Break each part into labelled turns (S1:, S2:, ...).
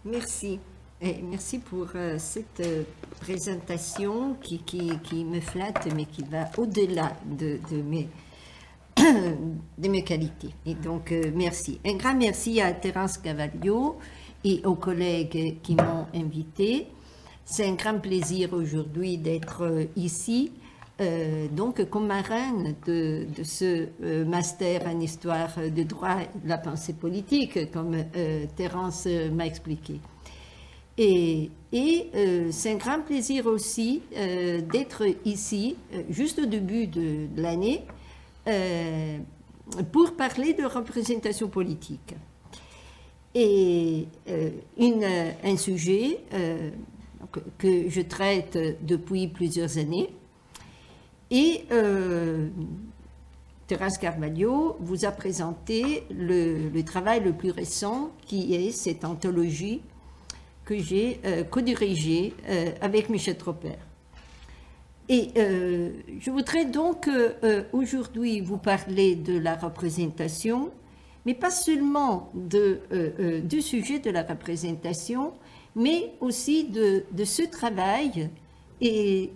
S1: Merci. Et merci pour cette présentation qui me flatte, mais qui va au-delà de mes qualités. Et donc, merci. Un grand merci à Terence Cavaglio et aux collègues qui m'ont invité. C'est un grand plaisir aujourd'hui d'être ici, donc comme marraine de ce master en histoire de droit et de la pensée politique, comme Terence m'a expliqué. Et c'est un grand plaisir aussi d'être ici, juste au début de l'année, pour parler de représentation politique. Et un sujet que je traite depuis plusieurs années. Et Terence Cavaglio vous a présenté le travail le plus récent, qui est cette anthologie que j'ai co-dirigée avec Michel Tropper. Et je voudrais donc aujourd'hui vous parler de la représentation, mais pas seulement du sujet de la représentation, mais aussi de ce travail, et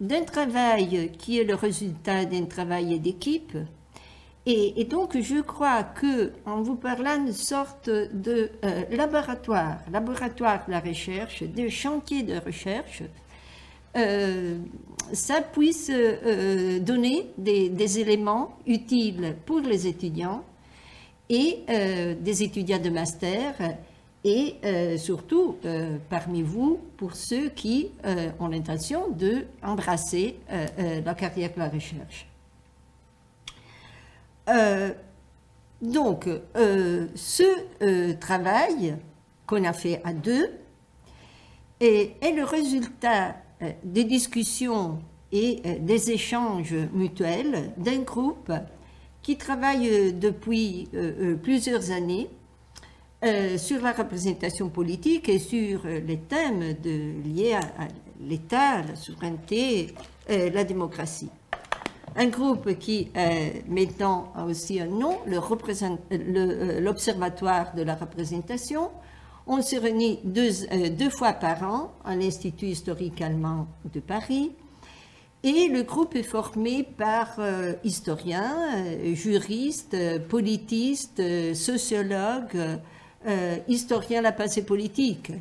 S1: d'un travail qui est le résultat d'un travail d'équipe. Et donc je crois qu'en vous parlant d'une sorte de laboratoire de la recherche, de chantier de recherche, ça puisse donner des éléments utiles pour les étudiants et des étudiants de master et surtout parmi vous pour ceux qui ont l'intention d'embrasser la carrière de la recherche. Donc ce travail qu'on a fait à deux est le résultat des discussions et des échanges mutuels d'un groupe qui travaille depuis plusieurs années sur la représentation politique et sur les thèmes liés à l'État, la souveraineté, la démocratie. Un groupe qui maintenant a aussi un nom, l'Observatoire de la représentation. On se réunit deux fois par an à l'Institut historique allemand de Paris. Et le groupe est formé par historiens, juristes, politistes, sociologues, historiens de la pensée politique.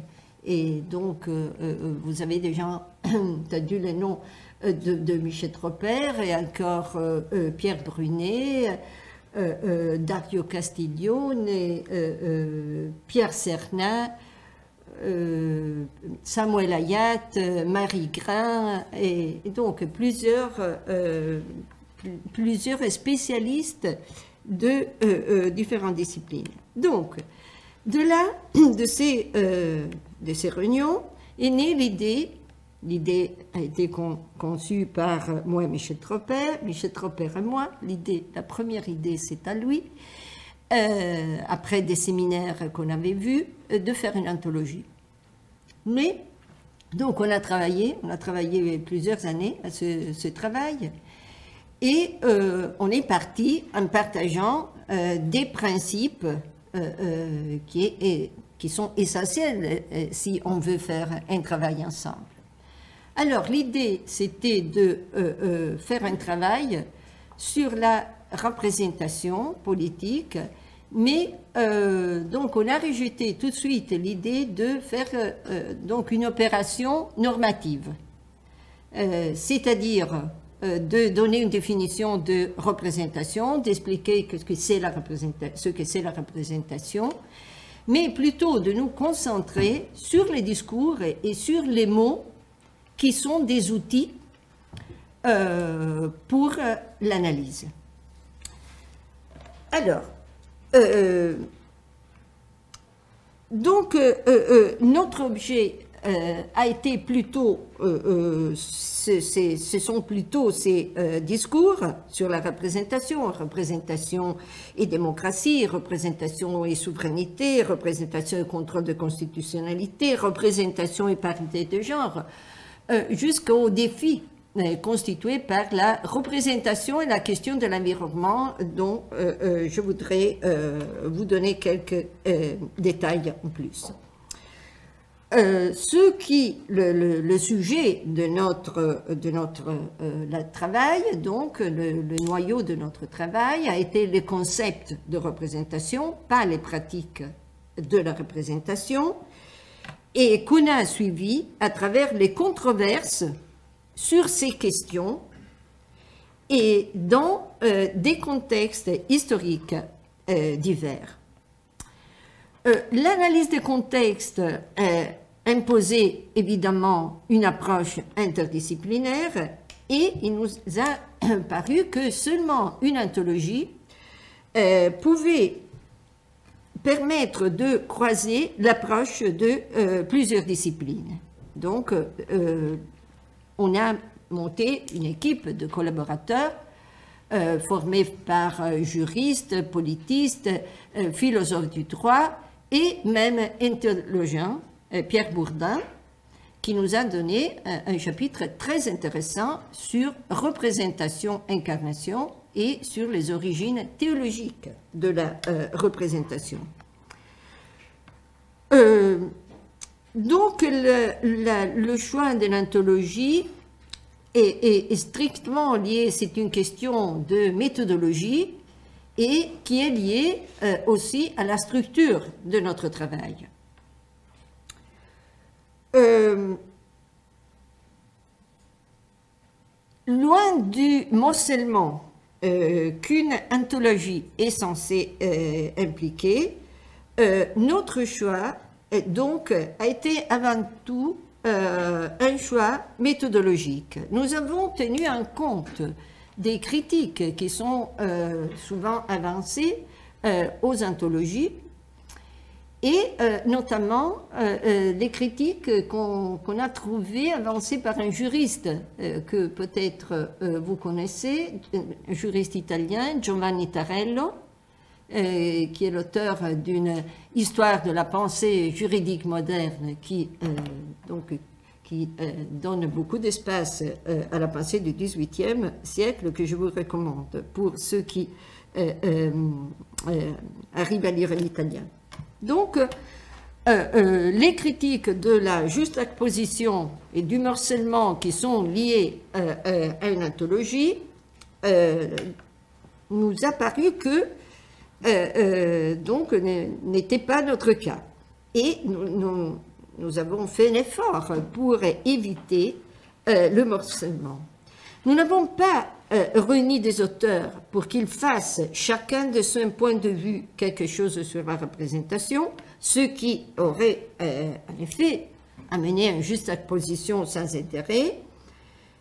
S1: Et donc, vous avez déjà entendu le nom de Michel Tropper et encore Pierre Brunet, Dario Castiglione, Pierre Cernin, Samuel Ayat, Marie Grain, et donc plusieurs spécialistes de différentes disciplines. Donc, de là, de ces réunions, est née l'idée. L'idée a été conçue par moi et Michel Tropper et moi. La première idée, c'est à lui, après des séminaires qu'on avait vus, de faire une anthologie. Mais, donc on a travaillé plusieurs années à ce travail, et on est parti en partageant des principes qui sont essentiels si on veut faire un travail ensemble. Alors, l'idée, c'était de faire un travail sur la représentation politique, mais donc on a rejeté tout de suite l'idée de faire donc une opération normative, c'est-à-dire de donner une définition de représentation, d'expliquer ce que c'est la représentation, mais plutôt de nous concentrer sur les discours et sur les mots qui sont des outils pour l'analyse. Alors, donc, notre objet a été plutôt, ce sont plutôt ces discours sur la représentation et démocratie, représentation et souveraineté, représentation et contrôle de constitutionnalité, représentation et parité de genre, jusqu'aux défis constitués par la représentation et la question de l'environnement dont je voudrais vous donner quelques détails en plus. le sujet de notre travail, donc le noyau de notre travail, a été les concepts de représentation, pas les pratiques de la représentation, et qu'on a suivi à travers les controverses sur ces questions et dans des contextes historiques divers. L'analyse des contextes imposait évidemment une approche interdisciplinaire et il nous a paru que seulement une anthologie pouvait permettre de croiser l'approche de plusieurs disciplines. Donc, on a monté une équipe de collaborateurs formés par juristes, politistes, philosophes du droit et même un théologien, Pierre Bourdin, qui nous a donné un chapitre très intéressant sur représentation-incarnation et sur les origines théologiques de la représentation. Donc, le choix de l'anthologie est strictement lié, c'est une question de méthodologie et qui est liée aussi à la structure de notre travail. Loin du morcellement qu'une anthologie est censée impliquer, notre choix donc a été avant tout un choix méthodologique. Nous avons tenu en compte des critiques qui sont souvent avancées aux anthologies et notamment les critiques qu'on a trouvées avancées par un juriste que peut-être vous connaissez, un juriste italien, Giovanni Tarello, qui est l'auteur d'une histoire de la pensée juridique moderne qui donne beaucoup d'espace à la pensée du XVIIIe siècle, que je vous recommande pour ceux qui arrivent à lire l'italien. Donc, les critiques de la juxtaposition et du morcellement qui sont liées à une anthologie nous a paru que donc n'était pas notre cas. Et nous avons fait un effort pour éviter le morcellement. Nous n'avons pas réuni des auteurs pour qu'ils fassent chacun de son point de vue quelque chose sur la représentation, ce qui aurait en effet amené à une juxtaposition sans intérêt,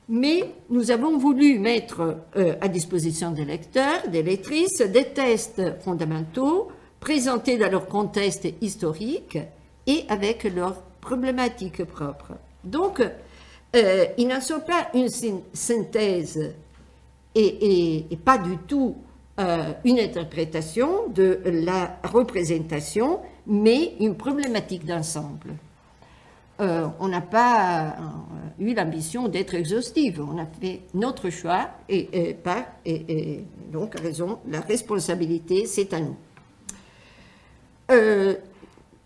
S1: mais nous avons voulu mettre à disposition des lecteurs, des lectrices, des tests fondamentaux présentés dans leur contexte historique et avec leurs problématiques propres. Donc, ils n'en sont pas une synthèse et pas du tout une interprétation de la représentation, mais une problématique d'ensemble. On n'a pas eu l'ambition d'être exhaustive, on a fait notre choix et donc la responsabilité, c'est à nous.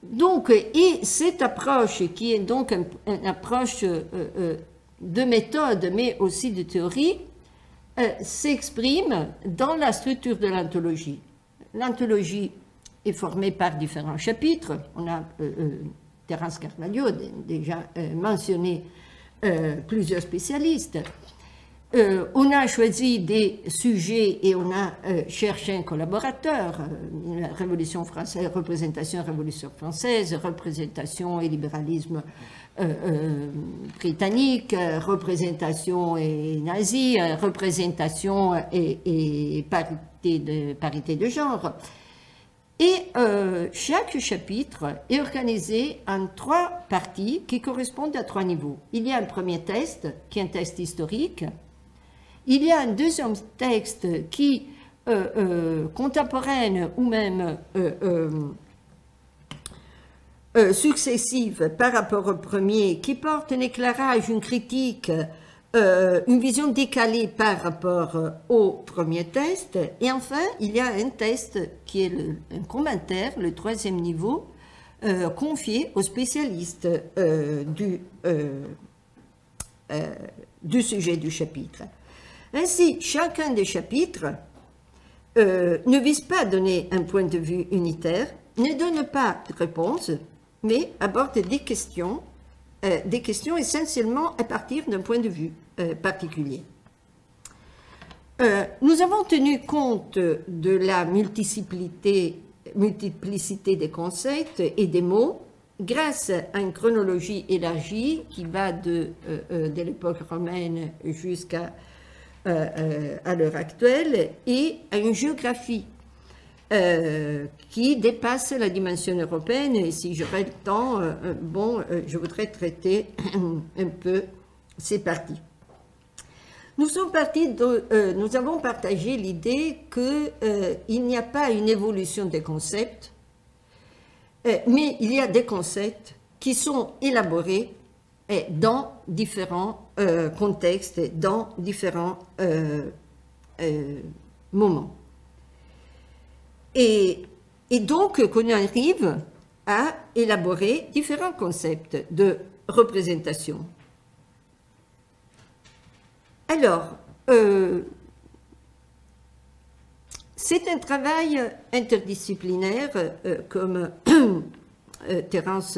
S1: Donc, et cette approche qui est donc une approche de méthode mais aussi de théorie s'exprime dans la structure de l'anthologie. L'anthologie est formée par différents chapitres. On a Terence Carvalho déjà mentionné plusieurs spécialistes. On a choisi des sujets et on a cherché un collaborateur, la Révolution française, représentation Révolution française, représentation et libéralisme britannique, représentation et nazi, représentation et parité de genre. Et chaque chapitre est organisé en 3 parties qui correspondent à 3 niveaux. Il y a un premier texte, qui est un texte historique. Il y a un deuxième texte qui, contemporaine ou même successive par rapport au premier, qui porte un éclairage, une critique, une vision décalée par rapport au premier texte. Et enfin, il y a un texte qui est un commentaire, le 3e niveau, confiés aux spécialistes du sujet du chapitre. Ainsi, chacun des chapitres ne vise pas à donner un point de vue unitaire, ne donne pas de réponse, mais aborde des questions essentiellement à partir d'un point de vue particulier. Nous avons tenu compte de la multiplicité des concepts et des mots grâce à une chronologie élargie qui va de l'époque romaine jusqu'à l'heure actuelle et à une géographie qui dépasse la dimension européenne. Et si j'aurais le temps, je voudrais traiter un peu ces parties. Nous avons partagé l'idée qu'il n'y a pas une évolution des concepts, mais il y a des concepts qui sont élaborés dans différents contextes, dans différents moments. Et donc qu'on arrive à élaborer différents concepts de représentation. Alors, c'est un travail interdisciplinaire, comme Terence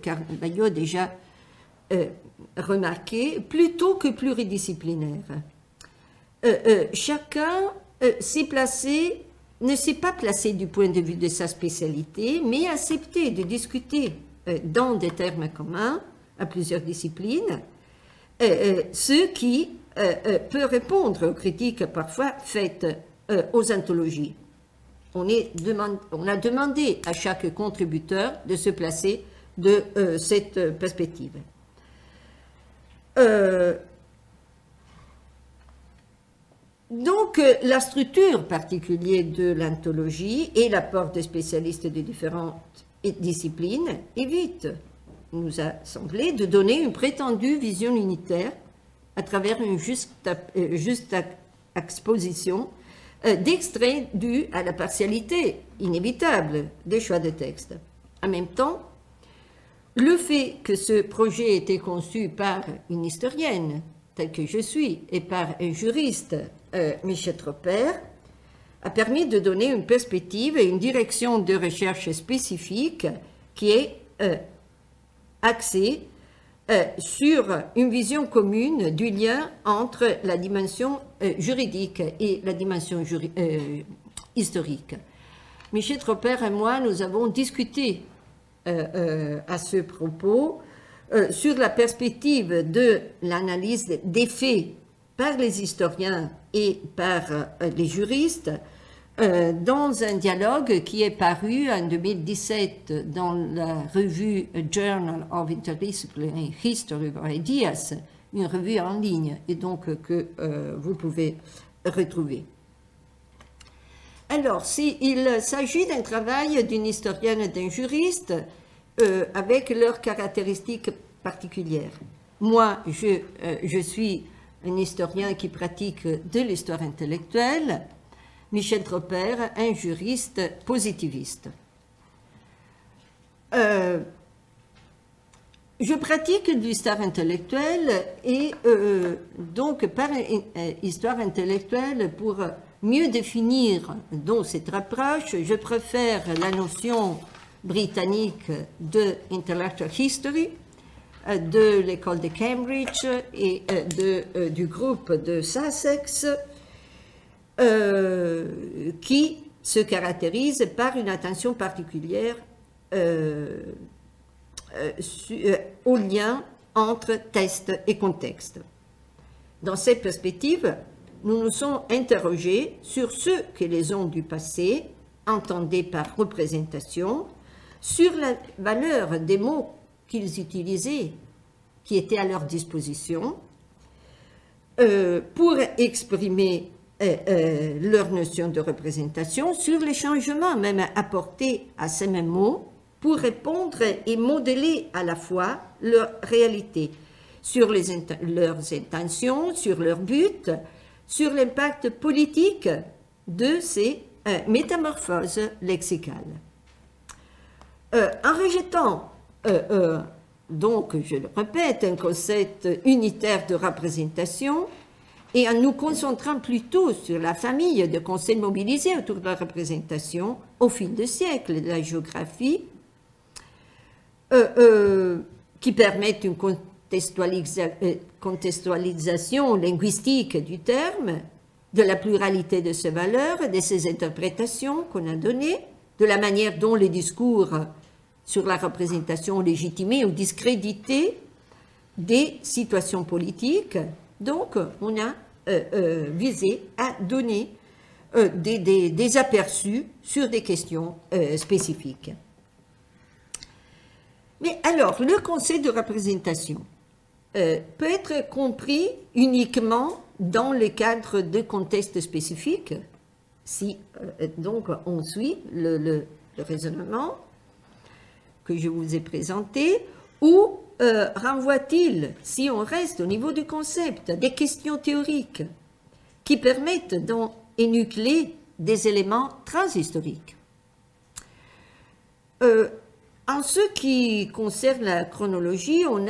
S1: Carvalho a déjà remarqué, plutôt que pluridisciplinaire. Chacun ne s'est pas placé du point de vue de sa spécialité, mais a accepté de discuter dans des termes communs à plusieurs disciplines, ce qui peut répondre aux critiques parfois faites aux anthologies. On a demandé à chaque contributeur de se placer de cette perspective. Donc, la structure particulière de l'anthologie et l'apport des spécialistes de différentes disciplines évite, nous a semblé, de donner une prétendue vision unitaire à travers une juste exposition d'extraits dus à la partialité inévitable des choix de texte. En même temps, le fait que ce projet ait été conçu par une historienne, telle que je suis, et par un juriste, Michel Tropper, a permis de donner une perspective et une direction de recherche spécifique qui est axée sur une vision commune du lien entre la dimension juridique et la dimension historique. Michel Tropper et moi, nous avons discuté à ce propos sur la perspective de l'analyse des faits par les historiens et par les juristes dans un dialogue qui est paru en 2017 dans la revue Journal of Interdisciplinary History of Ideas, une revue en ligne, et donc que vous pouvez retrouver. Alors, il s'agit d'un travail d'une historienne et d'un juriste avec leurs caractéristiques particulières. Moi, je suis un historien qui pratique de l'histoire intellectuelle, Michel Tropper, un juriste positiviste. Je pratique l'histoire intellectuelle et donc par histoire intellectuelle, pour mieux définir donc cette approche, je préfère la notion britannique de Intellectual History de l'école de Cambridge et du groupe de Sussex, qui se caractérise par une attention particulière au lien entre texte et contexte. Dans cette perspective, nous nous sommes interrogés sur ce que les hommes du passé entendaient par représentation, sur la valeur des mots qu'ils utilisaient, qui étaient à leur disposition, pour exprimer leur notion de représentation, sur les changements même apportés à ces mêmes mots pour répondre et modeler à la fois leur réalité, sur leurs intentions, sur leur but, sur l'impact politique de ces métamorphoses lexicales. En rejetant, donc, je le répète, un concept unitaire de représentation, et en nous concentrant plutôt sur la famille de concepts mobilisés autour de la représentation au fil des siècles de la géographie, qui permettent une contextualisation linguistique du terme, de la pluralité de ses valeurs, de ses interprétations qu'on a données, de la manière dont les discours sur la représentation ont légitimé ou discrédité des situations politiques. Donc, on a visé à donner des aperçus sur des questions spécifiques. Mais alors, le concept de représentation peut être compris uniquement dans le cadre de contextes spécifiques, si donc on suit le raisonnement que je vous ai présenté, ou renvoie-t-il, si on reste au niveau du concept, des questions théoriques qui permettent d'énucléer des éléments transhistoriques. En ce qui concerne la chronologie, on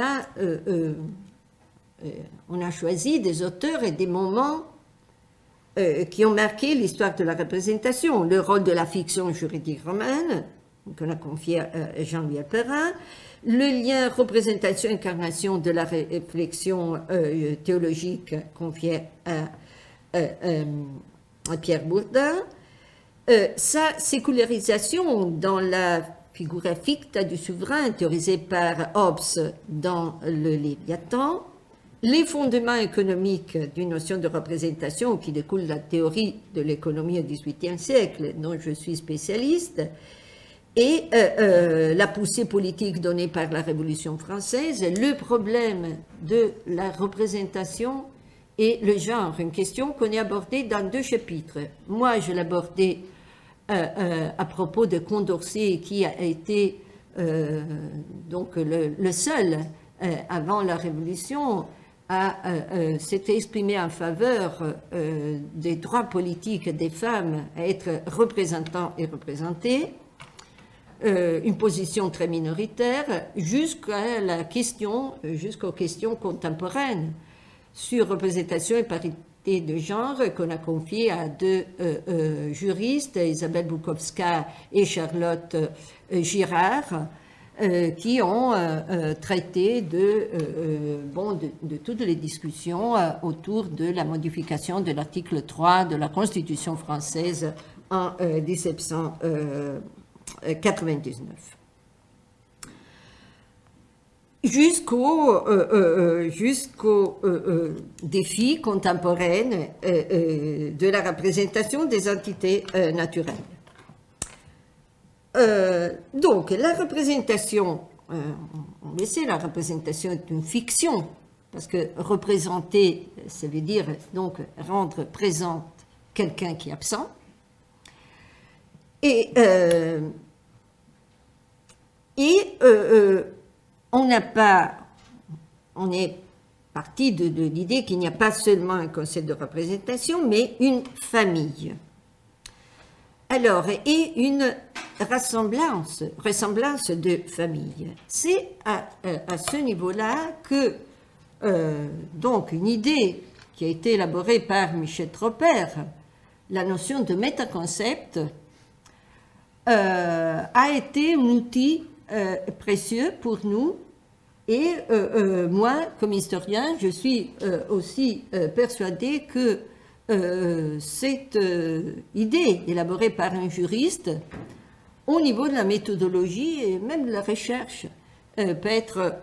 S1: a choisi des auteurs et des moments qui ont marqué l'histoire de la représentation. Le rôle de la fiction juridique romaine, qu'on a confié à Jean-Louis Perrin, le lien représentation-incarnation de la réflexion théologique confié à Pierre Bourdin, sa sécularisation dans la figura ficta du souverain théorisée par Hobbes dans le Léviathan, les fondements économiques d'une notion de représentation qui découle de la théorie de l'économie au XVIIIe siècle, dont je suis spécialiste, et la poussée politique donnée par la Révolution française, le problème de la représentation et le genre, une question qu'on a abordée dans 2 chapitres. Moi, je l'abordais à propos de Condorcet, qui a été donc le seul, avant la Révolution, à s'était exprimé en faveur des droits politiques des femmes à être représentants et représentées, une position très minoritaire, jusqu'à la question, jusqu'aux questions contemporaines sur représentation et parité de genre qu'on a confié à 2 juristes, Isabelle Boukowska et Charlotte Girard, qui ont traité de toutes les discussions autour de la modification de l'article 3 de la Constitution française en 1799. Jusqu'au défi contemporain de la représentation des entités naturelles. Donc, la représentation, on le sait, la représentation est une fiction, parce que représenter, ça veut dire donc rendre présente quelqu'un qui est absent. Et on est parti de l'idée qu'il n'y a pas seulement un concept de représentation, mais une famille. Alors, et une ressemblance de famille. C'est à ce niveau-là que, donc, une idée qui a été élaborée par Michel Tropper, la notion de métaconcept, a été un outil précieux pour nous. Et moi, comme historien, je suis aussi persuadée que cette idée élaborée par un juriste, au niveau de la méthodologie et même de la recherche, peut être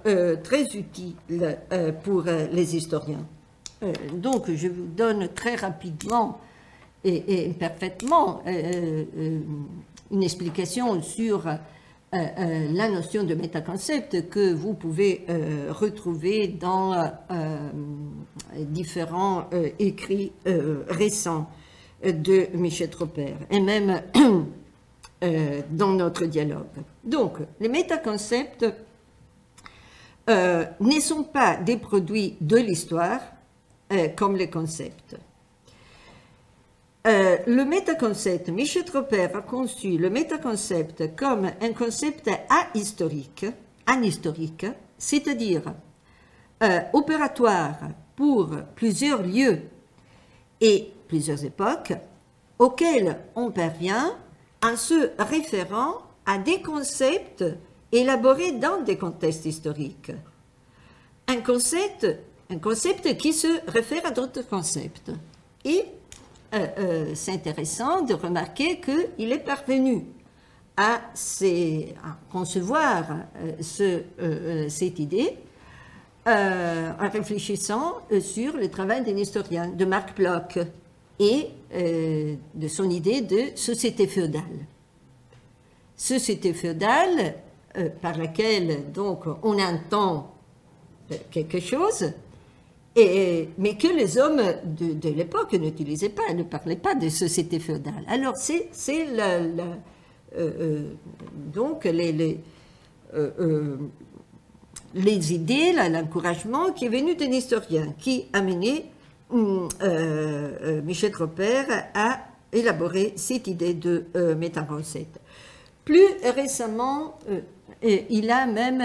S1: très utile pour les historiens. Donc, je vous donne très rapidement et parfaitement une explication sur la notion de métaconcept que vous pouvez retrouver dans différents écrits récents de Michel Tropper et même dans notre dialogue. Donc, les métaconcepts ne sont pas des produits de l'histoire comme les concepts. Le métaconcept, Michel Tropper a conçu le métaconcept comme un concept ahistorique, c'est-à-dire opératoire pour plusieurs lieux et plusieurs époques, auxquels on parvient en se référant à des concepts élaborés dans des contextes historiques. Un concept qui se réfère à d'autres concepts. Et c'est intéressant de remarquer qu'il est parvenu à concevoir cette idée en réfléchissant sur le travail d'un historien, de Marc Bloch, et de son idée de société féodale. Société féodale par laquelle donc on entend quelque chose, mais que les hommes de l'époque n'utilisaient pas, ne parlaient pas de société féodale. Alors c'est donc les idées, l'encouragement qui est venu d'un historien qui a mené Michel Tropper à élaborer cette idée de métaconcept. Plus récemment, il a même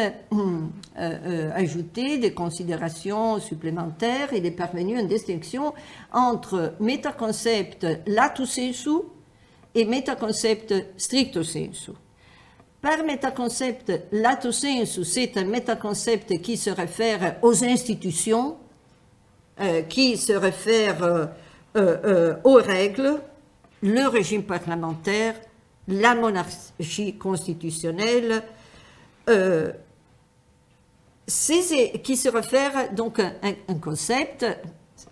S1: ajouté des considérations supplémentaires. Il est parvenu à une distinction entre métaconcept lato sensu et métaconcept stricto sensu. Par métaconcept lato sensu, c'est un métaconcept qui se réfère aux institutions, qui se réfère aux règles, le régime parlementaire, la monarchie constitutionnelle, qui se réfère donc à un concept,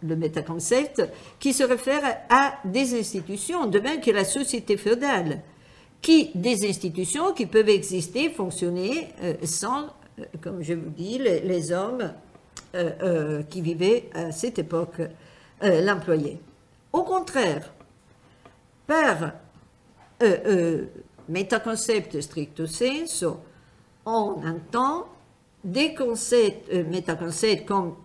S1: le métaconcept, qui se réfère à des institutions, de même que la société féodale, des institutions qui peuvent exister, fonctionner sans, comme je vous dis, les hommes qui vivaient à cette époque l'employaient. Au contraire, par métaconcept stricto sensu, on entend des concepts, métaconcepts comme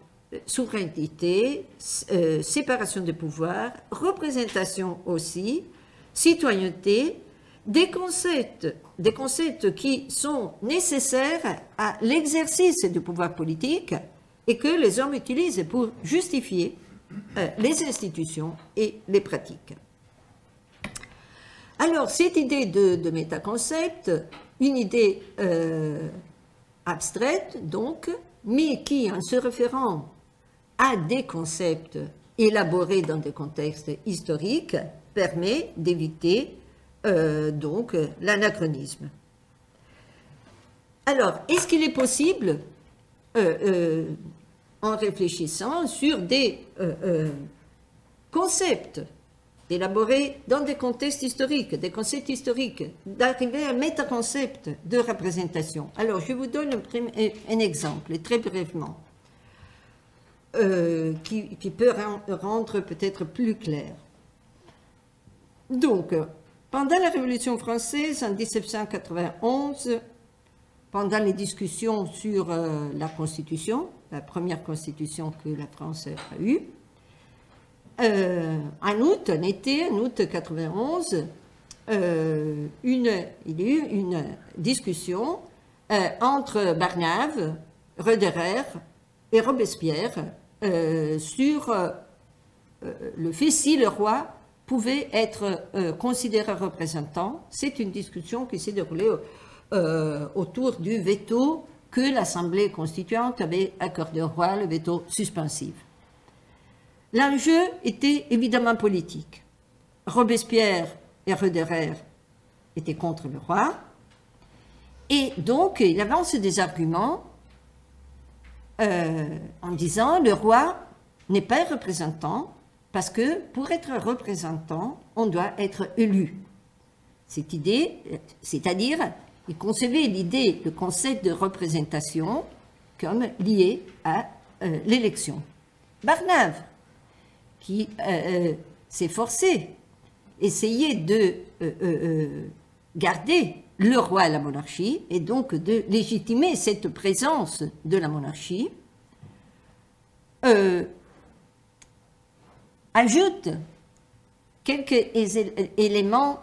S1: souveraineté, séparation des pouvoirs, représentation aussi, citoyenneté, des concepts qui sont nécessaires à l'exercice du pouvoir politique et que les hommes utilisent pour justifier les institutions et les pratiques. Alors, cette idée de métaconcept, une idée abstraite, donc, mais qui, en se référant à des concepts élaborés dans des contextes historiques, permet d'éviter donc l'anachronisme. Alors, est-ce qu'il est possible, en réfléchissant sur des concepts élaborés dans des contextes historiques, des concepts historiques, d'arriver à un métaconcept de représentation? Alors, je vous donne un exemple, très brièvement, qui peut rendre peut-être plus clair. Donc, pendant la Révolution française, en 1791, pendant les discussions sur la Constitution, la première Constitution que la France a eue, en août 91, il y a eu une discussion entre Barnave, Roederer et Robespierre sur le fait si le roi pouvait être considéré représentant. C'est une discussion qui s'est déroulée autour du veto que l'Assemblée constituante avait accordé au roi, le veto suspensif. L'enjeu était évidemment politique. Robespierre et Roederer étaient contre le roi, et donc il avance des arguments en disant le roi n'est pas un représentant parce que pour être représentant, on doit être élu. Cette idée, c'est-à-dire, il concevait l'idée, le concept de représentation comme lié à l'élection. Barnave, qui s'efforçait, essayait de garder le roi et la monarchie, et donc de légitimer cette présence de la monarchie, ajoute quelques éléments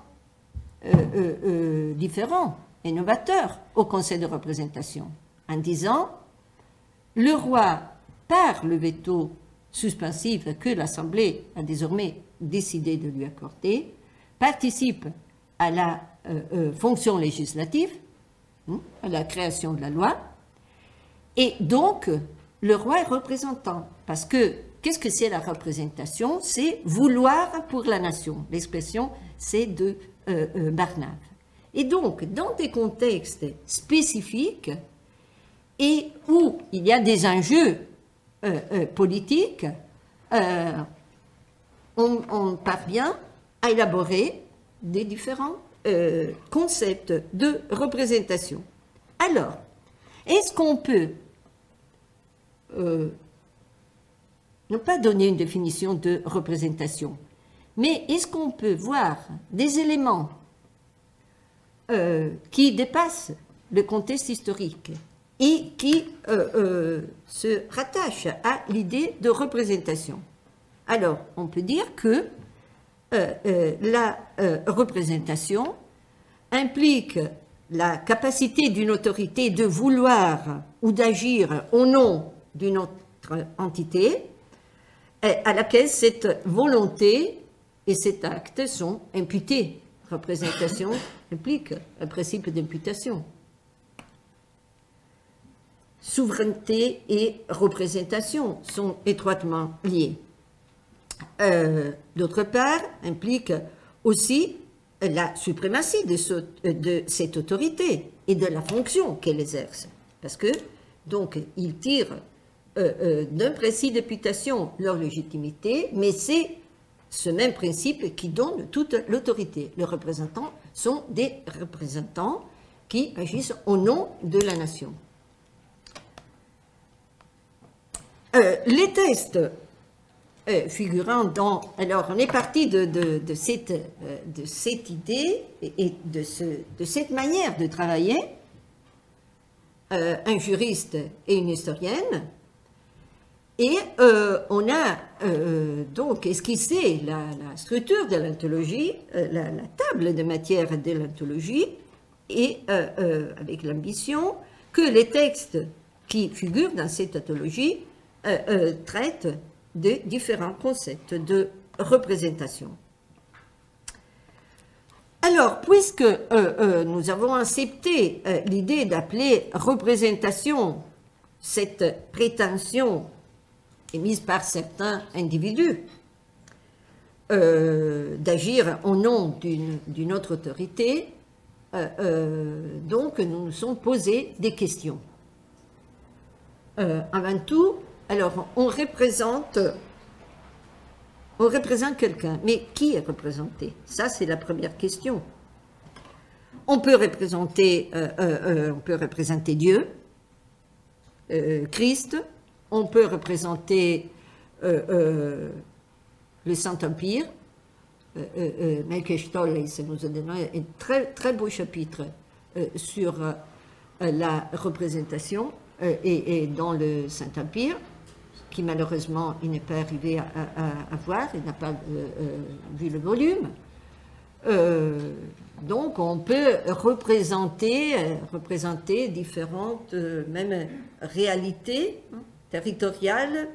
S1: différents et novateurs au Conseil de représentation, en disant le roi, par le veto suspensif que l'Assemblée a désormais décidé de lui accorder, participe à la fonction législative, à la création de la loi, et donc le roi est représentant, parce que qu'est-ce que c'est la représentation? C'est vouloir pour la nation. L'expression, c'est de Barnave. Et donc, dans des contextes spécifiques et où il y a des enjeux politiques, on parvient à élaborer des différents concepts de représentation. Alors, est-ce qu'on peut ne pas donner une définition de représentation, mais est-ce qu'on peut voir des éléments qui dépassent le contexte historique et qui se rattachent à l'idée de représentation? Alors, on peut dire que la représentation implique la capacité d'une autorité de vouloir ou d'agir au nom d'une autre entité à laquelle cette volonté et cet acte sont imputés. Représentation implique un principe d'imputation. Souveraineté et représentation sont étroitement liées. D'autre part, implique aussi la suprématie de cette autorité et de la fonction qu'elle exerce. Parce que, donc, il tire d'un principe d'imputation leur légitimité, mais c'est ce même principe qui donne toute l'autorité. Les représentants sont des représentants qui agissent au nom de la nation. Les textes figurant dans... Alors, on est parti de cette idée et de cette manière de travailler, un juriste et une historienne, et on a donc esquissé la structure de l'anthologie, la table de matière de l'anthologie, et avec l'ambition que les textes qui figurent dans cette anthologie traitent de différents concepts de représentation. Alors, puisque nous avons accepté l'idée d'appeler représentation cette prétention émise par certains individus d'agir au nom d'une autre autorité, donc nous nous sommes posé des questions. Avant tout, alors on représente quelqu'un, mais qui est représenté? Ça, c'est la première question. On peut représenter Dieu, Christ, on peut représenter le Saint-Empire. Melke Stoll nous a donné un très, très beau chapitre sur la représentation et dans le Saint-Empire, qui malheureusement il n'est pas arrivé à voir, il n'a pas vu le volume. Donc on peut représenter différentes même réalités territoriales,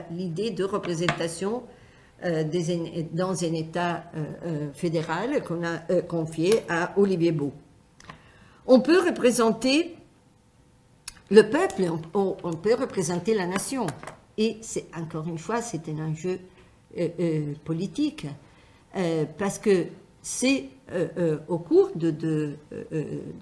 S1: l'idée de représentation dans un État fédéral qu'on a confié à Olivier Beau. On peut représenter le peuple, on peut représenter la nation. Et encore une fois, c'est un enjeu politique, parce que c'est au cours de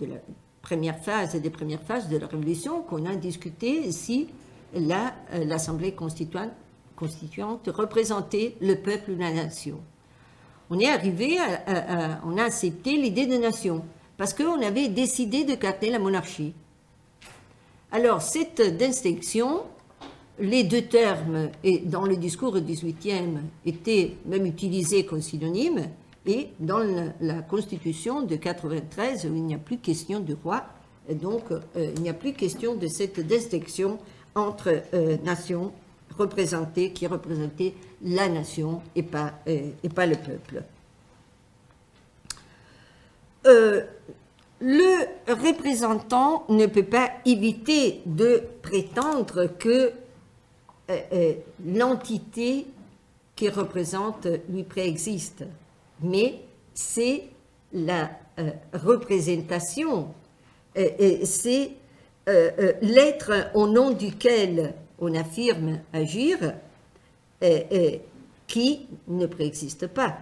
S1: la première phase et des premières phases de la Révolution qu'on a discuté si l'Assemblée constituante représentait le peuple ou la nation. On est arrivé on a accepté l'idée de nation, parce qu'on avait décidé de garder la monarchie. Alors, cette distinction, les deux termes, et dans le discours du XVIIIe, étaient même utilisés comme synonymes, et dans la Constitution de 93, où il n'y a plus question du roi, donc il n'y a plus question de cette distinction entre nations représentées, qui représentaient la nation et pas le peuple. Le représentant ne peut pas éviter de prétendre que l'entité qui représente lui préexiste, mais c'est la représentation, c'est l'être au nom duquel on affirme agir qui ne préexiste pas.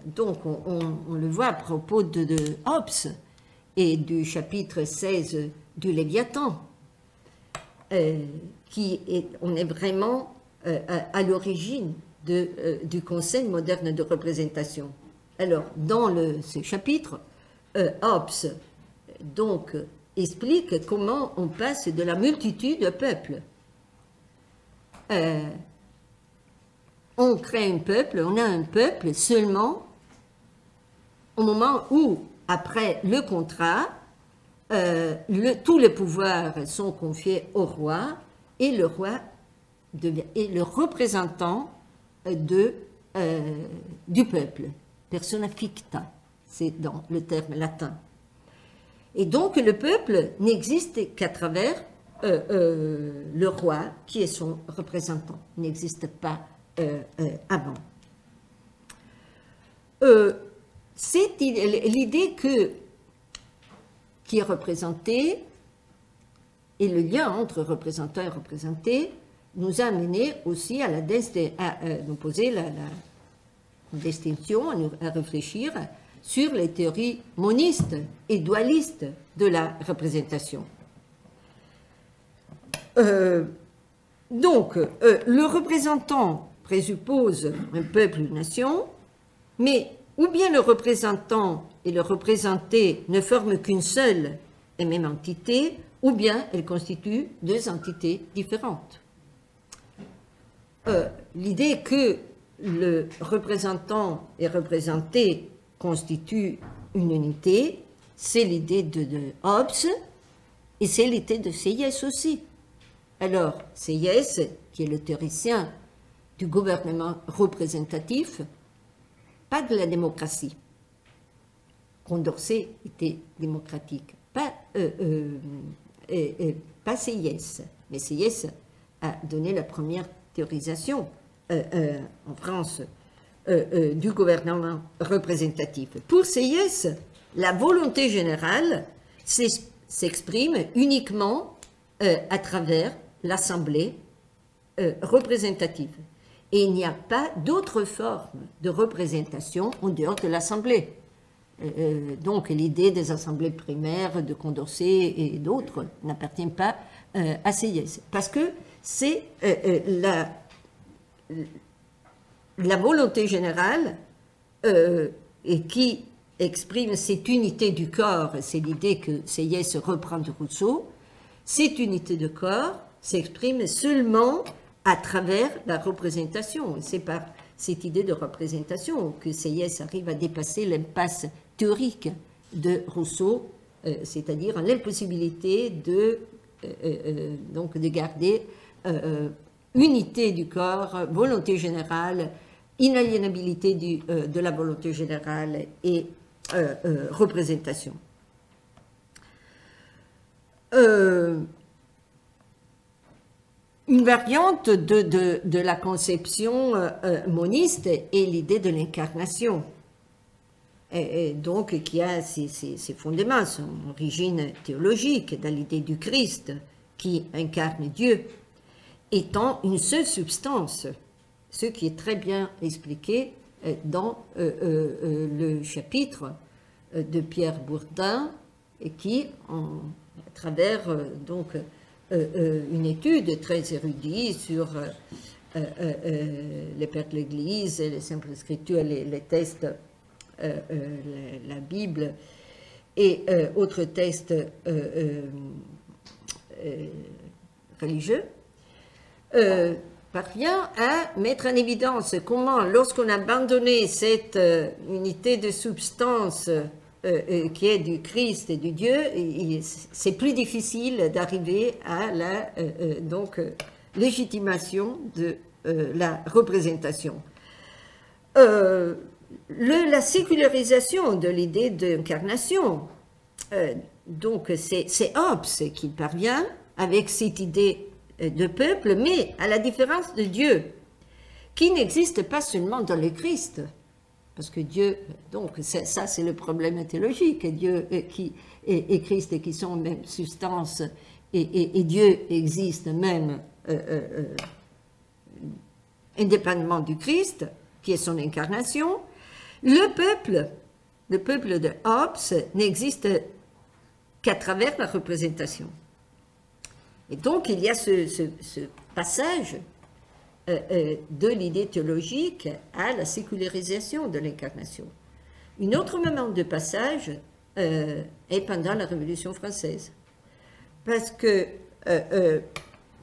S1: Donc on le voit à propos de Hobbes et du chapitre 16 du Léviathan, on est vraiment à l'origine du concept moderne de représentation. Alors, dans ce chapitre, Hobbes donc explique comment on passe de la multitude au peuple. On crée un peuple, on a un peuple seulement au moment où, après le contrat, tous les pouvoirs sont confiés au roi et le roi est le représentant du peuple, persona ficta, c'est dans le terme latin. Et donc le peuple n'existe qu'à travers le roi qui est son représentant, il n'existe pas avant. C'est l'idée qui est représentée et le lien entre représentant et représenté nous a amené aussi à nous poser la distinction, à réfléchir sur les théories monistes et dualistes de la représentation. Donc, le représentant présuppose un peuple, une nation, mais ou bien le représentant et le représenté ne forment qu'une seule et même entité, ou bien elles constituent deux entités différentes. L'idée que le représentant et représenté constituent une unité, c'est l'idée de Hobbes et c'est l'idée de Sieyès aussi. Alors, Sieyès, qui est le théoricien du gouvernement représentatif, pas de la démocratie. Condorcet était démocratique, pas Sieyès, mais Sieyès a donné la première théorisation en France du gouvernement représentatif. Pour Sieyès, la volonté générale s'exprime uniquement à travers l'Assemblée représentative. Et il n'y a pas d'autre forme de représentation en dehors de l'Assemblée. Donc l'idée des assemblées primaires de Condorcet et d'autres n'appartient pas à Sieyès. Parce que c'est la volonté générale et qui exprime cette unité du corps, c'est l'idée que Sieyès reprend de Rousseau, cette unité de corps s'exprime seulement à travers la représentation. C'est par cette idée de représentation que Sieyès arrive à dépasser l'impasse théorique de Rousseau, c'est-à-dire l'impossibilité de garder unité du corps, volonté générale, inaliénabilité de la volonté générale et représentation. Une variante de la conception moniste est l'idée de l'incarnation, donc qui a ses fondements, son origine théologique dans l'idée du Christ qui incarne Dieu, étant une seule substance, ce qui est très bien expliqué dans le chapitre de Pierre Bourdin, et qui, à travers une étude très érudite sur les pères de l'Église, les simples écritures, les textes, la Bible et autres textes religieux, parvient à mettre en évidence comment, lorsqu'on a abandonné cette unité de substance qui est du Christ et du Dieu, c'est plus difficile d'arriver à la légitimation de la représentation. La sécularisation de l'idée d'incarnation, donc c'est Hobbes qui parvient avec cette idée de peuple, mais à la différence de Dieu, qui n'existe pas seulement dans le Christ, parce que Dieu, donc ça c'est le problème théologique, Dieu et Christ qui sont même substance, et Dieu existe même indépendamment du Christ, qui est son incarnation. Le peuple de Hobbes n'existe qu'à travers la représentation. Et donc il y a ce passage de l'idée théologique à la sécularisation de l'incarnation. Un autre moment de passage est pendant la Révolution française. Parce que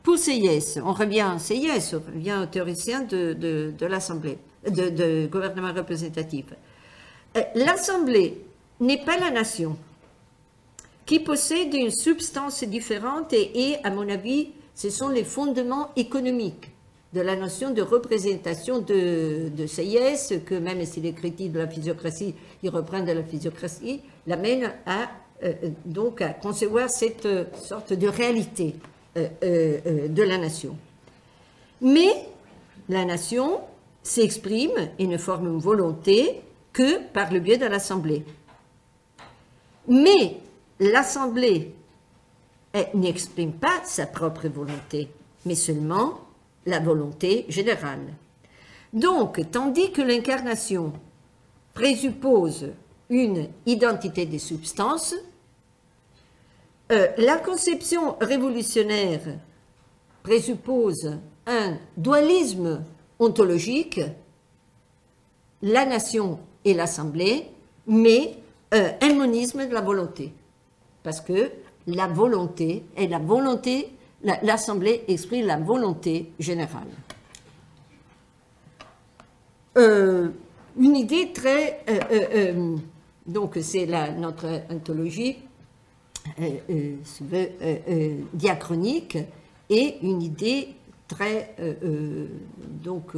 S1: pour Sieyès, on revient à Sieyès, on revient au théoricien de l'Assemblée, de gouvernement représentatif. L'Assemblée n'est pas la nation, qui possède une substance différente et, à mon avis, ce sont les fondements économiques de la notion de représentation de Sieyès, que même si les critiques de la physiocratie, il reprend de la physiocratie, l'amène donc à concevoir cette sorte de réalité de la nation. Mais la nation s'exprime et ne forme une volonté que par le biais de l'Assemblée. Mais l'Assemblée n'exprime pas sa propre volonté, mais seulement la volonté générale. Donc, tandis que l'incarnation présuppose une identité des substances, la conception révolutionnaire présuppose un dualisme ontologique, la nation et l'Assemblée, mais un monisme de la volonté. Parce que la volonté est la volonté, l'Assemblée exprime la volonté générale. Une idée très... donc c'est notre ontologie diachronique et une idée très donc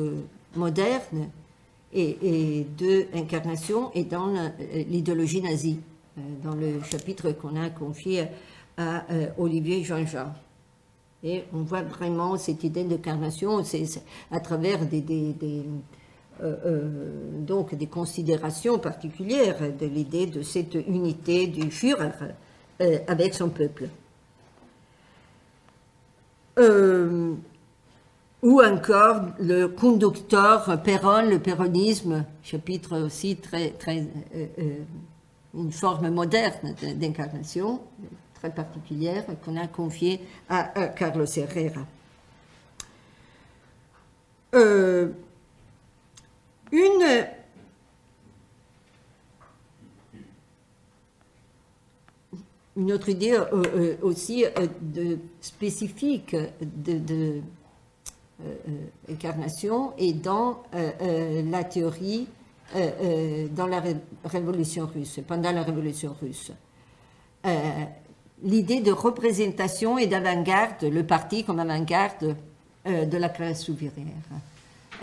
S1: moderne et de incarnation et dans l'idéologie nazie, dans le chapitre qu'on a confié à Olivier Jean-Jean. Et on voit vraiment cette idée d'incarnation à travers donc des considérations particulières de l'idée de cette unité du Führer avec son peuple. Ou encore le conducteur Péron, le péronisme, chapitre aussi très une forme moderne d'incarnation, très particulière, qu'on a confiée à Carlos Herrera. Une autre idée aussi spécifique de incarnation est dans la théorie dans la Révolution russe, pendant la Révolution russe. L'idée de représentation et d'avant-garde, le parti comme avant-garde de la classe ouvrière.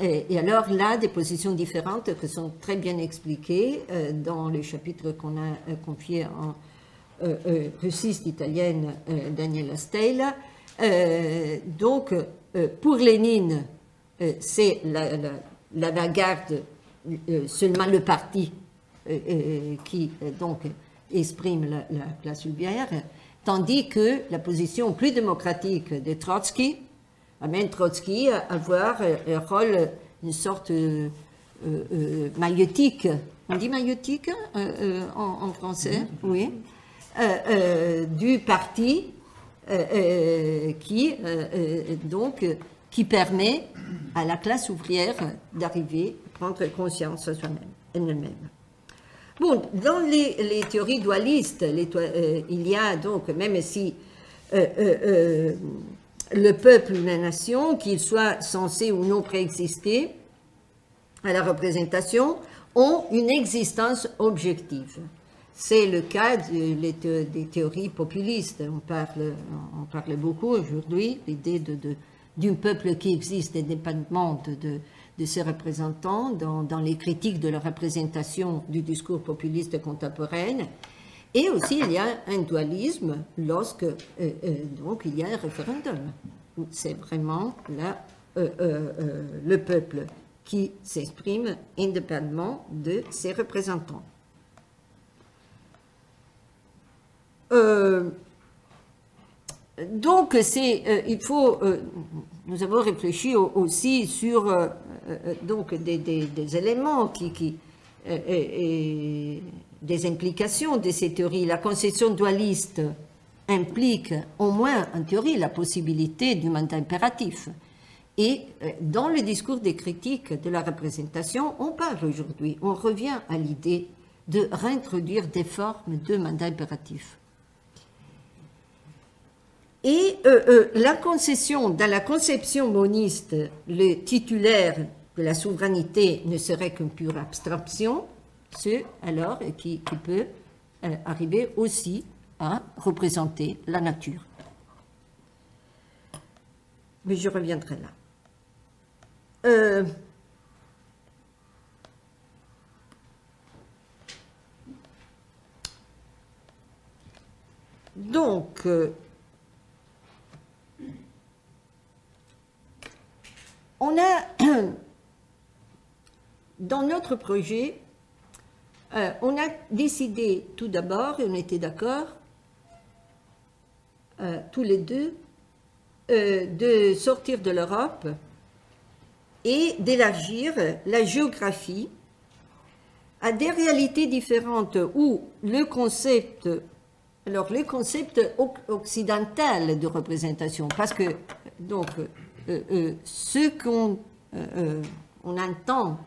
S1: Et alors là, des positions différentes qui sont très bien expliquées dans le chapitre qu'on a confié en russiste italienne Daniela Stella. Donc, pour Lénine, c'est l'avant-garde, seulement le parti qui donc exprime la classe ouvrière, tandis que la position plus démocratique de Trotsky amène Trotsky à avoir un rôle, une sorte maïeutique. On dit maïeutique en français, oui, du parti qui permet à la classe ouvrière d'arriver à prendre conscience de soi-même, elle-même. Bon, dans les théories dualistes, il y a donc, même si le peuple ou la nation, qu'il soit censé ou non préexister à la représentation, ont une existence objective. C'est le cas des théories populistes. On parle beaucoup aujourd'hui, l'idée d'un peuple qui existe indépendamment de ses représentants dans les critiques de la représentation du discours populiste contemporain. Et aussi, il y a un dualisme lorsque donc il y a un référendum. C'est vraiment là le peuple qui s'exprime indépendamment de ses représentants. Donc, il faut, nous avons réfléchi aussi sur donc des éléments des implications de ces théories. La conception dualiste implique, au moins en théorie, la possibilité du mandat impératif. Et dans le discours des critiques de la représentation, on parle aujourd'hui, on revient à l'idée de réintroduire des formes de mandat impératif. Et dans la conception moniste, le titulaire de la souveraineté ne serait qu'une pure abstraction, ce alors qui peut arriver aussi à représenter la nature. Mais je reviendrai là. Donc, on a, dans notre projet, on a décidé tout d'abord, et on était d'accord, tous les deux, de sortir de l'Europe et d'élargir la géographie à des réalités différentes où le concept occidental de représentation, parce que donc ce qu'on entend,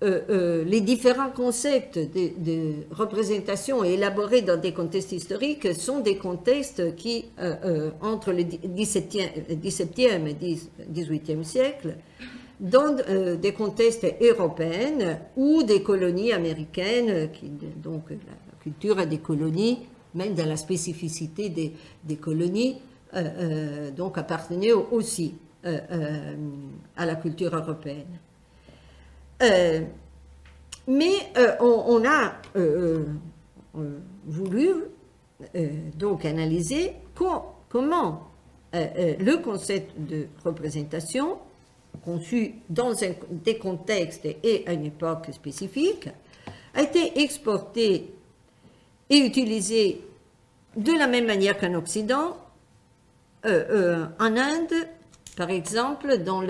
S1: les différents concepts de représentation élaborés dans des contextes historiques sont des contextes qui, entre le XVIIe et XVIIIe siècle, dans des contextes européens ou des colonies américaines, donc la culture des colonies, même dans la spécificité des colonies, donc appartenait aussi à la culture européenne. Mais on a voulu donc analyser comment le concept de représentation, conçu dans des contextes et à une époque spécifique, a été exporté et utilisé de la même manière qu'en Occident, en Inde, par exemple, dans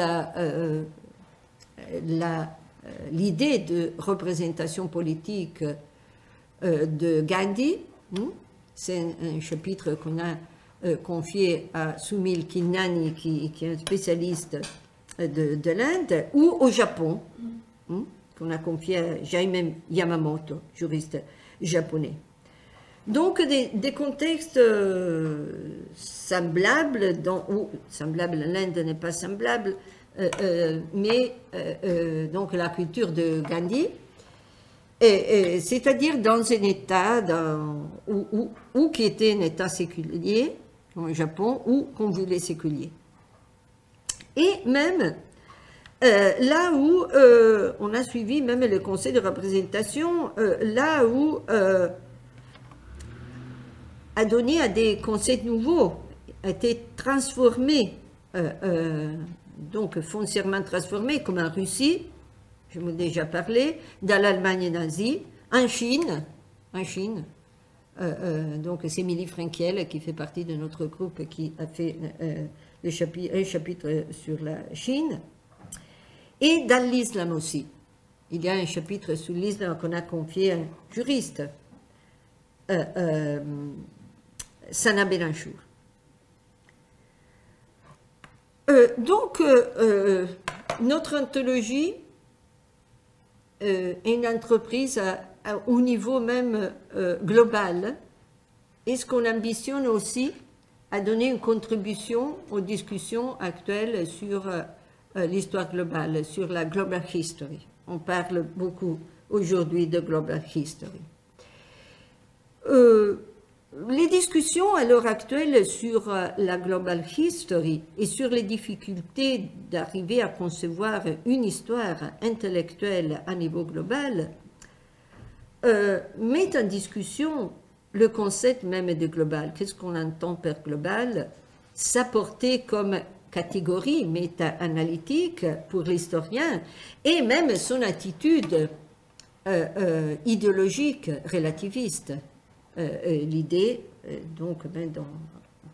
S1: l'idée de représentation politique de Gandhi. C'est un chapitre qu'on a confié à Sumil Kinnani, qui est un spécialiste de l'Inde, ou au Japon, qu'on a confié à Jaime Yamamoto, juriste japonais. Donc, des contextes semblables, l'Inde n'est pas semblable, mais donc la culture de Gandhi, c'est-à-dire dans un État ou qui était un État séculier, comme au Japon, ou qu'on voulait séculier. Et même là où on a suivi même le conseil de représentation, là où a donné à des concepts nouveaux, a été transformé, donc foncièrement transformé, comme en Russie, je vous ai déjà parlé, dans l'Allemagne nazie, en Chine, donc c'est Émilie Frenkiel qui fait partie de notre groupe qui a fait un chapitre sur la Chine, et dans l'islam aussi. Il y a un chapitre sur l'islam qu'on a confié à un juriste, Sana Belanchour. Donc, notre anthologie est une entreprise au niveau même global, et ce qu'on ambitionne aussi à donner une contribution aux discussions actuelles sur l'histoire globale, sur la global history. On parle beaucoup aujourd'hui de global history. les discussions à l'heure actuelle sur la global history et sur les difficultés d'arriver à concevoir une histoire intellectuelle à niveau global mettent en discussion le concept même de global. Qu'est-ce qu'on entend par global? Sa portée comme catégorie méta-analytique pour l'historien et même son attitude idéologique relativiste. L'idée, donc,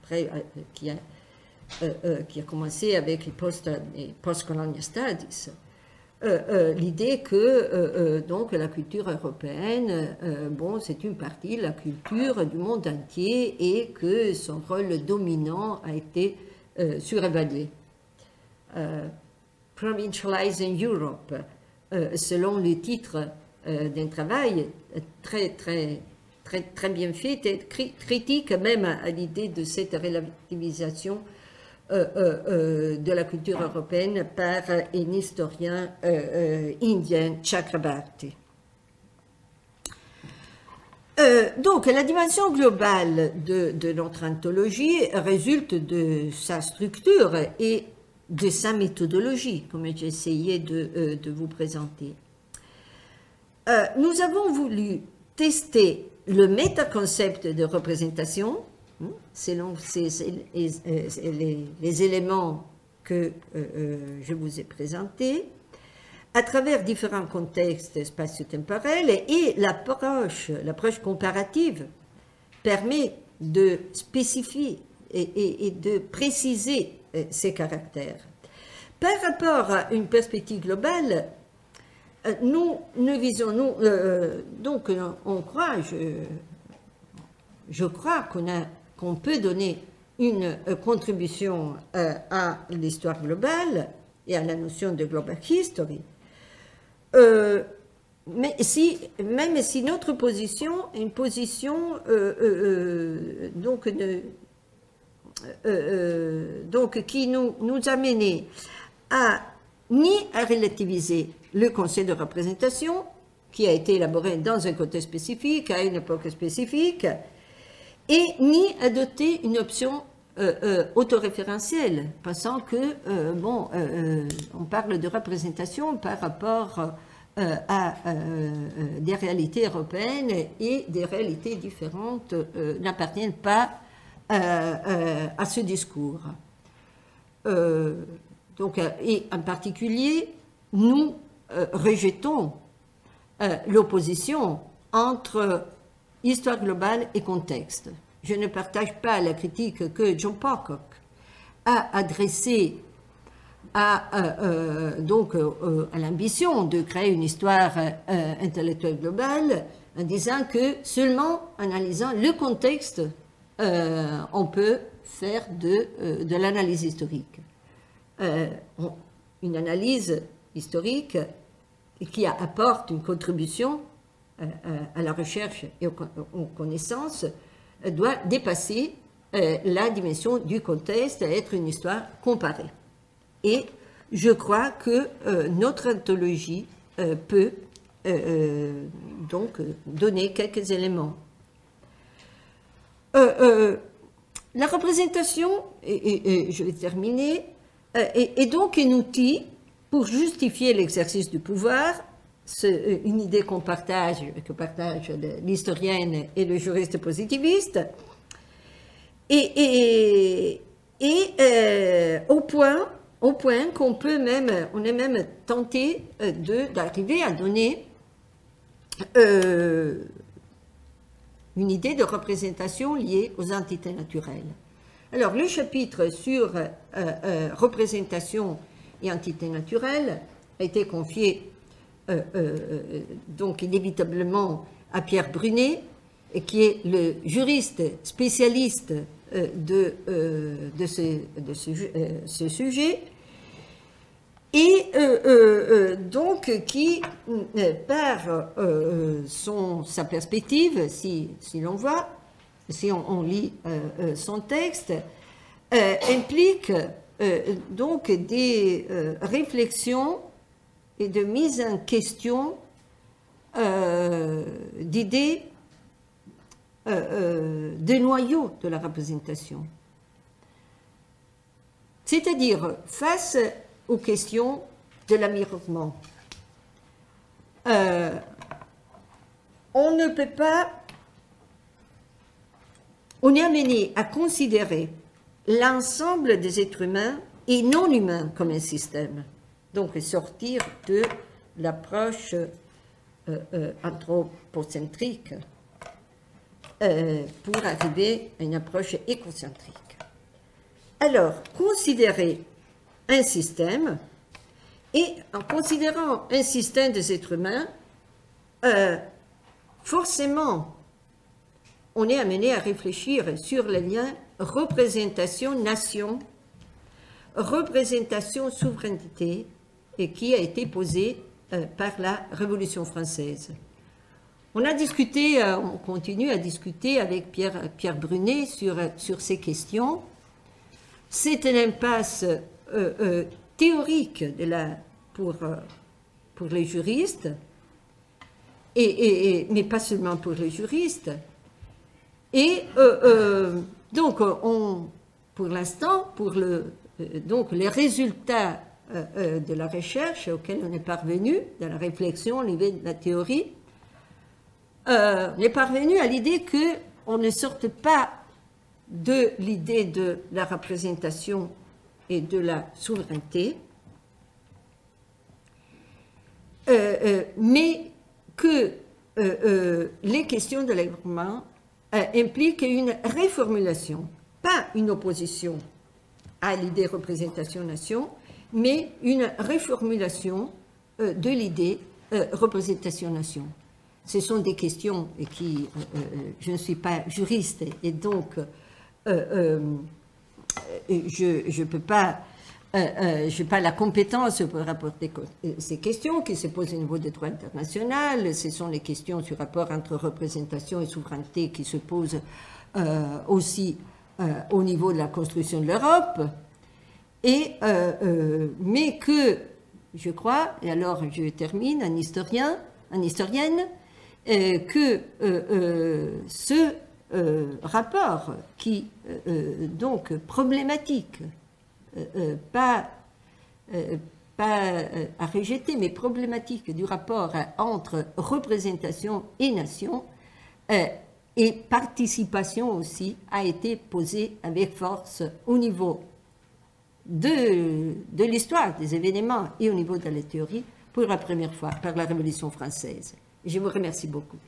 S1: après, qui a commencé avec les post-colonial studies, l'idée que donc la culture européenne, bon, c'est une partie de la culture du monde entier et que son rôle dominant a été surévalué. Provincializing Europe, selon le titre d'un travail très bien fait, critique même à l'idée de cette relativisation de la culture européenne par un historien indien, Chakrabarty. Donc, la dimension globale de notre anthologie résulte de sa structure et de sa méthodologie, comme j'ai essayé de vous présenter. Nous avons voulu tester le métaconcept de représentation, selon les éléments que je vous ai présentés, à travers différents contextes spatio-temporels, et l'approche comparative permet de spécifier et de préciser ces caractères. Par rapport à une perspective globale, nous visons, donc on croit, je crois qu'on peut donner une contribution à l'histoire globale et à la notion de global history, même si notre position est une position donc qui nous a menés ni à relativiser le concept de représentation qui a été élaboré dans un contexte spécifique, à une époque spécifique, et ni à adopter une option autoréférentielle, pensant que, on parle de représentation par rapport à des réalités européennes et des réalités différentes n'appartiennent pas à ce discours. Donc, et en particulier, nous rejetons l'opposition entre histoire globale et contexte. Je ne partage pas la critique que John Pocock a adressée à l'ambition de créer une histoire intellectuelle globale, en disant que seulement en analysant le contexte, on peut faire de l'analyse historique. Une analyse historique qui apporte une contribution à la recherche et aux connaissances doit dépasser la dimension du contexte et être une histoire comparée. Et je crois que notre anthologie peut donc donner quelques éléments. La représentation, et je vais terminer, est donc un outil pour justifier l'exercice du pouvoir. C'est une idée que partage l'historienne et le juriste positiviste, et au point qu'on peut même, on est même tenté d'arriver à donner une idée de représentation liée aux entités naturelles. Alors, le chapitre sur représentation et entités naturelles a été confié donc inévitablement à Pierre Brunet, qui est le juriste spécialiste de ce sujet, et donc qui, par sa perspective, si l'on voit, si on lit son texte, implique donc des réflexions et de mise en question d'idées des noyaux de la représentation. C'est-à-dire, face aux questions de l'amirement, on ne peut pas, on est amené à considérer l'ensemble des êtres humains et non humains comme un système, donc sortir de l'approche anthropocentrique pour arriver à une approche écocentrique. Alors, considérer un système, et en considérant un système des êtres humains, forcément, on est amené à réfléchir sur le lien représentation-nation, représentation-souveraineté, et qui a été posé par la Révolution française. On a discuté, on continue à discuter avec Pierre Brunet sur ces questions. C'est une impasse théorique pour les juristes, mais pas seulement pour les juristes. Et donc, pour l'instant, donc les résultats de la recherche auxquels on est parvenu, de la réflexion au niveau de la théorie, on est parvenu à l'idée qu'on ne sorte pas de l'idée de la représentation et de la souveraineté, mais que les questions de l'environnement impliquent une réformulation, pas une opposition à l'idée représentation-nation, mais une réformulation de l'idée représentation-nation. Ce sont des questions qui, je ne suis pas juriste et donc je n'ai pas la compétence pour rapporter ces questions qui se posent au niveau du droit international. Ce sont les questions sur rapport entre représentation et souveraineté qui se posent aussi au niveau de la construction de l'Europe. Mais que, je crois, et alors je termine, une historienne, que ce rapport qui, donc, problématique, pas à rejeter, mais problématique du rapport entre représentation et nation, et participation aussi, a été posée avec force au niveau de l'histoire des événements et au niveau de la théorie pour la première fois par la Révolution française. Je vous remercie beaucoup.